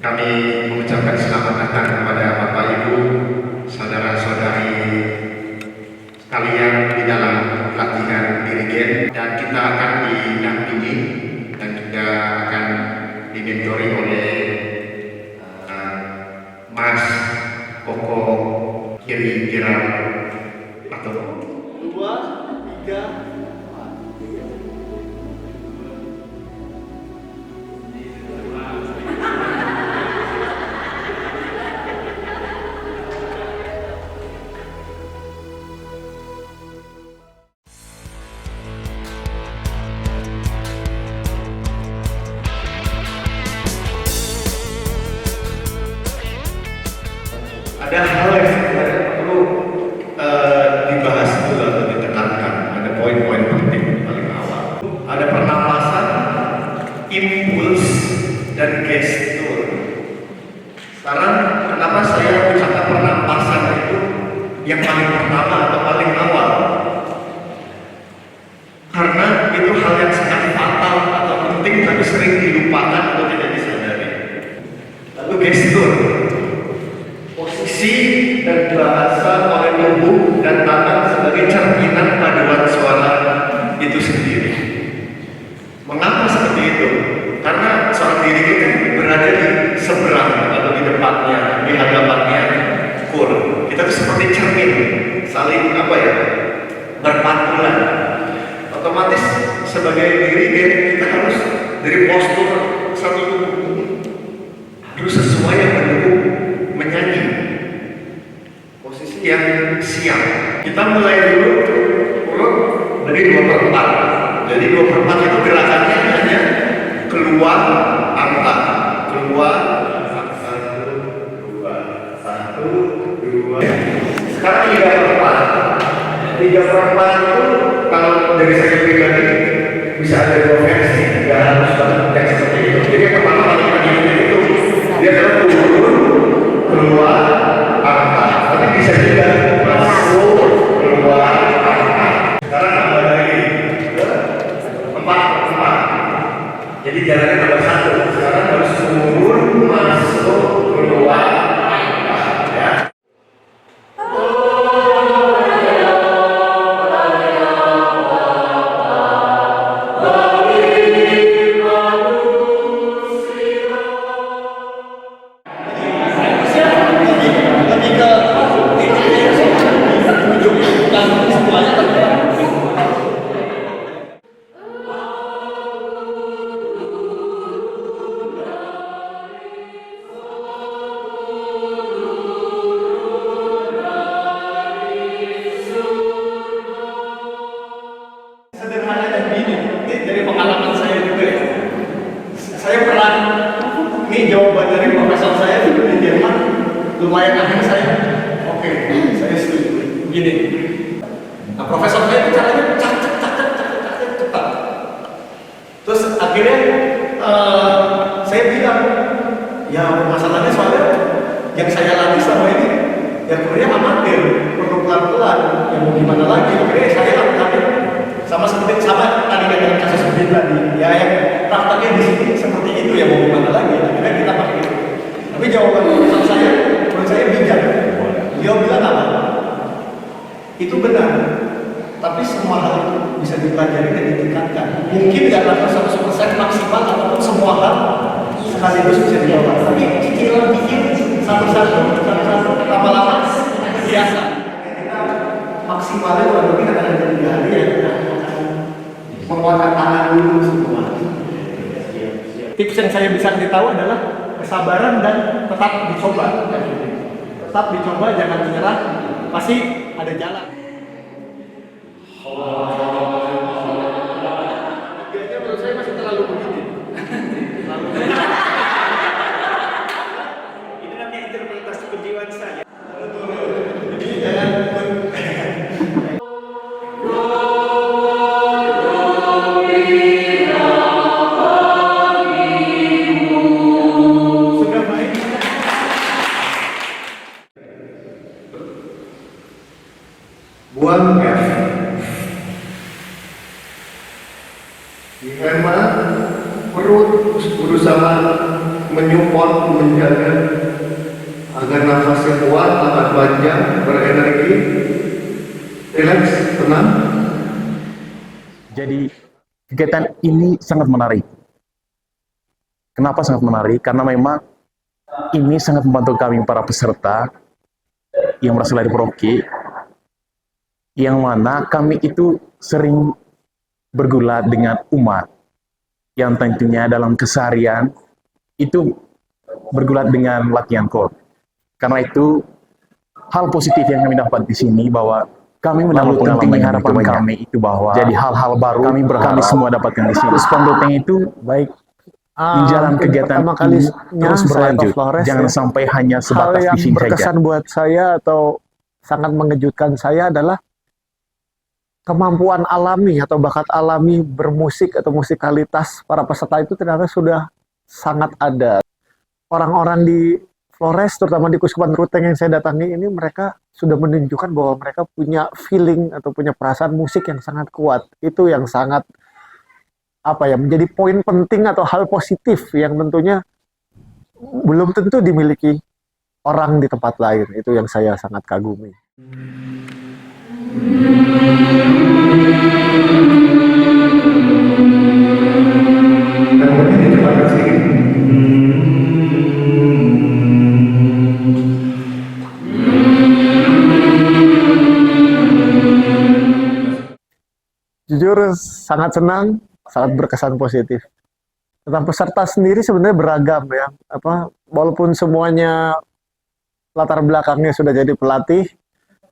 Kami mengucapkan selamat datang kepada Bapak Ibu, saudara-saudari sekalian di dalam pelatihan dirigen, dan kita akan didampingi dan juga akan dimentori oleh Mas Koko Kiri Kira atau 2, 3. Ada hal yang sebenarnya perlu dibahas dulu atau ditekankan. Ada poin-poin penting paling awal. Ada pernapasan, impuls, dan gestur. Sekarang kenapa saya ucapkan pernapasan itu yang paling pertama atau paling awal? Karena itu hal yang sangat fatal atau penting tapi sering dilupakan atau tidak disadari. Lalu gestur, posisi dan bahasa oleh tubuh dan tangan sebagai cerminan paduan suara itu sendiri. Mengapa seperti itu? Karena seorang diri itu berada di seberang atau di depannya, di hadapannya kur. Kita itu seperti cermin, saling berpantulan. Otomatis sebagai diri kita harus dari postur satu tubuh harus sesuai yang mendukung menyanyi. Posisi yang siap. Kita mulai dulu urut dari 2/4. Jadi 2/4 itu gerakannya hanya keluar angkat, keluar 1, 2, 1, 2. Sekarang 3/4. 3/4 itu kalau dari saya pribadi bisa ada 2 versi. Tidak harus banget yang seperti itu. Jadi yang pertama kalau kita gini itu dia adalah turun, keluar, angkat. Tapi bisa juga masuk, keluar, angkat. Sekarang tambah lagi 4/4. Jadi jalannya tambah 1. Sekarang harus turun, masuk, keluar, angkat. Ya. Ini jawaban dari profesor saya di Jerman, lumayan aneh saya. Oke, saya setuju. Begini, nah, profesor saya caranya cepat. Terus akhirnya saya bilang, ya masalahnya soalnya yang saya latih selama ini, ya sebenarnya amatir, perlu pelan-pelan. Ya mau gimana lagi? Akhirnya saya lakukan sama tadi dengan kasus seperti tadi. Ya yang prakteknya di sini seperti itu, ya mau gimana lagi? Akhirnya kita pakai itu. Tapi jawaban profesor saya, menurut saya bijak. Beliau bilang apa? Itu benar. Tapi semua hal itu bisa dipelajari dan ditingkatkan. Mungkin nggak langsung 100% maksimal ataupun semua hal sekaligus bisa dibawa. Tapi cicilan bikin satu-satu, lama-lama biasa. Maksimalnya kurang lebih akan ada 3 hari ya. Menguatkan tangan dulu semua. Tips yang saya bisa beritahu adalah kesabaran dan tetap dicoba. Tetap dicoba, jangan menyerah. Pasti ada jalan. Biasanya menurut saya masih terlalu begini. Ini namanya interpretasi kejiwaan saya. Jadi jangan buang F, dihemat, perut, berusaha menyupport, menjaga agar nafasnya kuat, tahan panjang, berenergi, rileks, tenang. Jadi kegiatan ini sangat menarik. Kenapa sangat menarik? Karena memang ini sangat membantu kami para peserta yang berasal dari Merauke, yang mana kami itu sering bergulat dengan umat, yang tentunya dalam keseharian itu bergulat dengan latihan chord. Karena itu hal positif yang kami dapat di sini bahwa kami mendapat pengalaman harapan kami itu bahwa jadi hal-hal baru kami semua dapatkan di sini. Terus Pandoteng itu baik menjalankan kegiatan ini terus berlanjut, jangan sampai hanya sebatas di sini saja. Hal yang berkesan buat saya atau sangat mengejutkan saya adalah kemampuan alami atau bakat alami bermusik atau musikalitas para peserta itu ternyata sudah sangat ada. Orang-orang di Flores, terutama di Kuskupan Ruteng yang saya datangi ini, mereka sudah menunjukkan bahwa mereka punya feeling atau punya perasaan musik yang sangat kuat. Itu yang sangat menjadi poin penting atau hal positif yang tentunya belum tentu dimiliki orang di tempat lain. Itu yang saya sangat kagumi. Jujur sangat senang, sangat berkesan positif. Tentang peserta sendiri sebenarnya beragam ya. Walaupun semuanya latar belakangnya sudah jadi pelatih,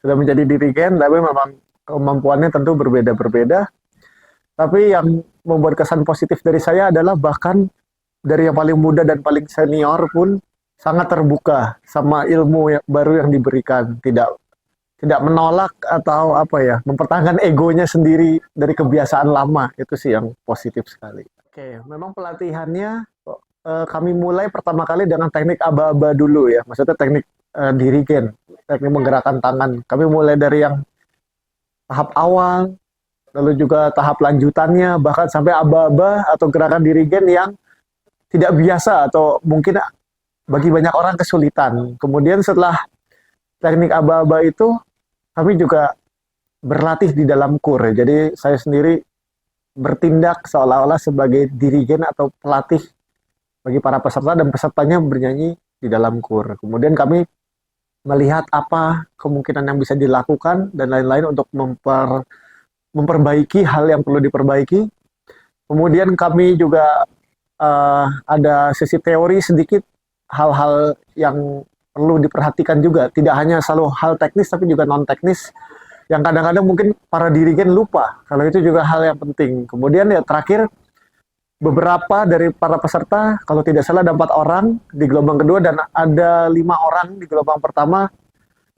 sudah menjadi dirigen, tapi memang kemampuannya tentu berbeda-berbeda. Tapi yang membuat kesan positif dari saya adalah bahkan dari yang paling muda dan paling senior pun sangat terbuka sama ilmu baru yang diberikan, tidak menolak atau mempertahankan egonya sendiri dari kebiasaan lama. Itu sih yang positif sekali. Oke, memang pelatihannya kami mulai pertama kali dengan teknik aba-aba dulu ya, maksudnya teknik dirigen, teknik menggerakkan tangan. Kami mulai dari yang tahap awal, lalu juga tahap lanjutannya, bahkan sampai aba-aba atau gerakan dirigen yang tidak biasa atau mungkin bagi banyak orang kesulitan. Kemudian setelah teknik aba-aba itu, kami juga berlatih di dalam kur. Jadi saya sendiri bertindak seolah-olah sebagai dirigen atau pelatih bagi para peserta dan pesertanya bernyanyi di dalam kur. Kemudian kami melihat apa kemungkinan yang bisa dilakukan dan lain-lain untuk memperbaiki hal yang perlu diperbaiki. Kemudian kami juga ada sesi teori sedikit, hal-hal yang perlu diperhatikan juga, tidak hanya selalu hal teknis tapi juga non teknis yang kadang-kadang mungkin para dirigen lupa. Kalau itu juga hal yang penting. Kemudian ya terakhir, beberapa dari para peserta, kalau tidak salah ada 4 orang di gelombang kedua dan ada 5 orang di gelombang pertama,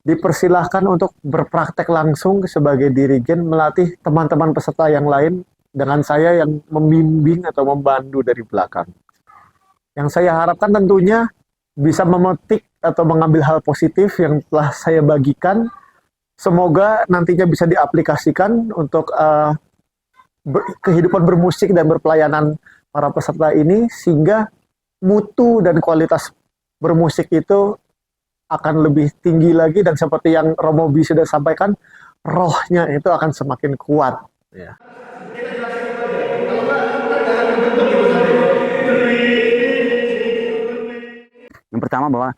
dipersilahkan untuk berpraktek langsung sebagai dirigen melatih teman-teman peserta yang lain dengan saya yang membimbing atau membantu dari belakang. Yang saya harapkan tentunya bisa memetik atau mengambil hal positif yang telah saya bagikan. Semoga nantinya bisa diaplikasikan untuk kehidupan bermusik dan berpelayanan para peserta ini, sehingga mutu dan kualitas bermusik itu akan lebih tinggi lagi, dan seperti yang Romo B sudah sampaikan, rohnya itu akan semakin kuat. Ya. Yang pertama bahwa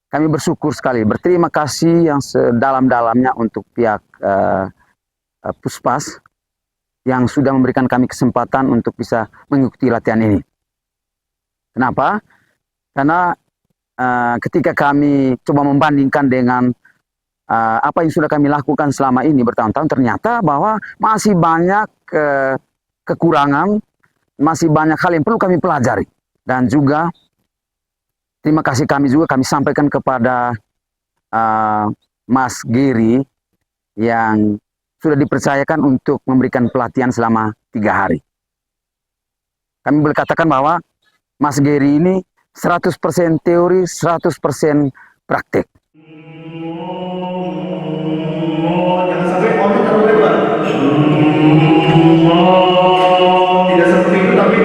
kami bersyukur sekali, berterima kasih yang sedalam-dalamnya untuk pihak Puspas yang sudah memberikan kami kesempatan untuk bisa mengikuti latihan ini. Kenapa? Karena ketika kami coba membandingkan dengan apa yang sudah kami lakukan selama ini bertahun-tahun, ternyata bahwa masih banyak kekurangan, masih banyak hal yang perlu kami pelajari. Dan juga terima kasih kami sampaikan kepada Mas Giri yang sudah dipercayakan untuk memberikan pelatihan selama 3 hari. Kami boleh katakan bahwa Mas Giri ini 100% teori, 100% praktek. Jangan sampai ohnya terlalu lebar. Tidak seperti itu, tapi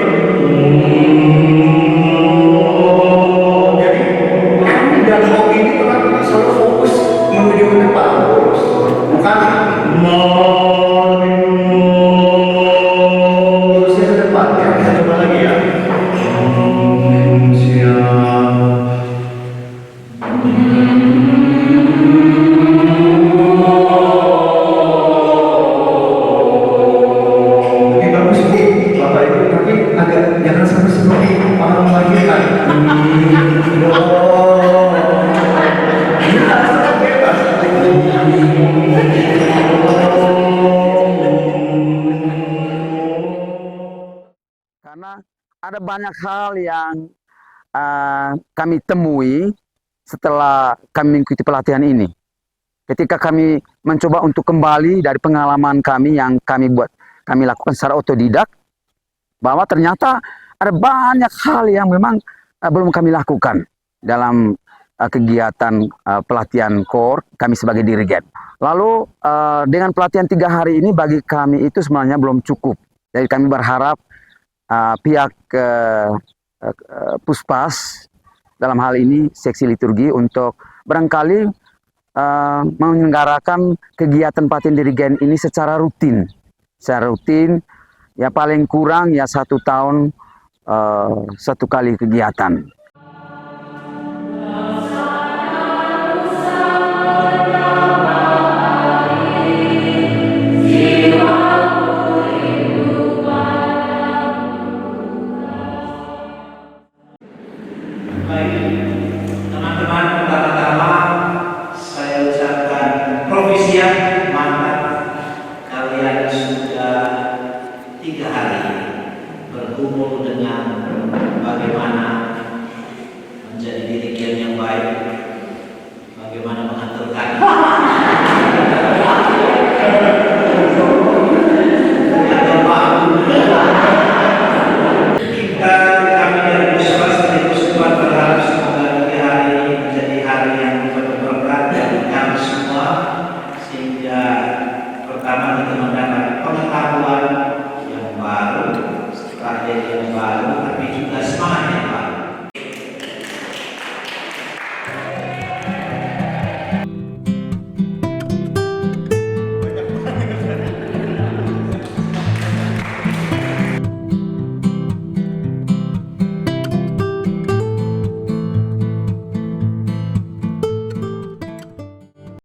ada banyak hal yang kami temui setelah kami mengikuti pelatihan ini. Ketika kami mencoba untuk kembali dari pengalaman kami yang kami lakukan secara otodidak, bahwa ternyata ada banyak hal yang memang belum kami lakukan dalam kegiatan pelatihan core kami sebagai dirigen. Lalu dengan pelatihan 3 hari ini bagi kami itu sebenarnya belum cukup. Jadi kami berharap pihak Puspas dalam hal ini seksi liturgi untuk barangkali menyelenggarakan kegiatan pelatihan dirigen ini secara rutin. Secara rutin, ya paling kurang ya 1 tahun 1 kali kegiatan. Baik, teman-teman, pertama-tama saya ucapkan profisiat, mantap. Kalian sudah 3 hari bergumul dengan bagaimana menjadi dirigen yang baik.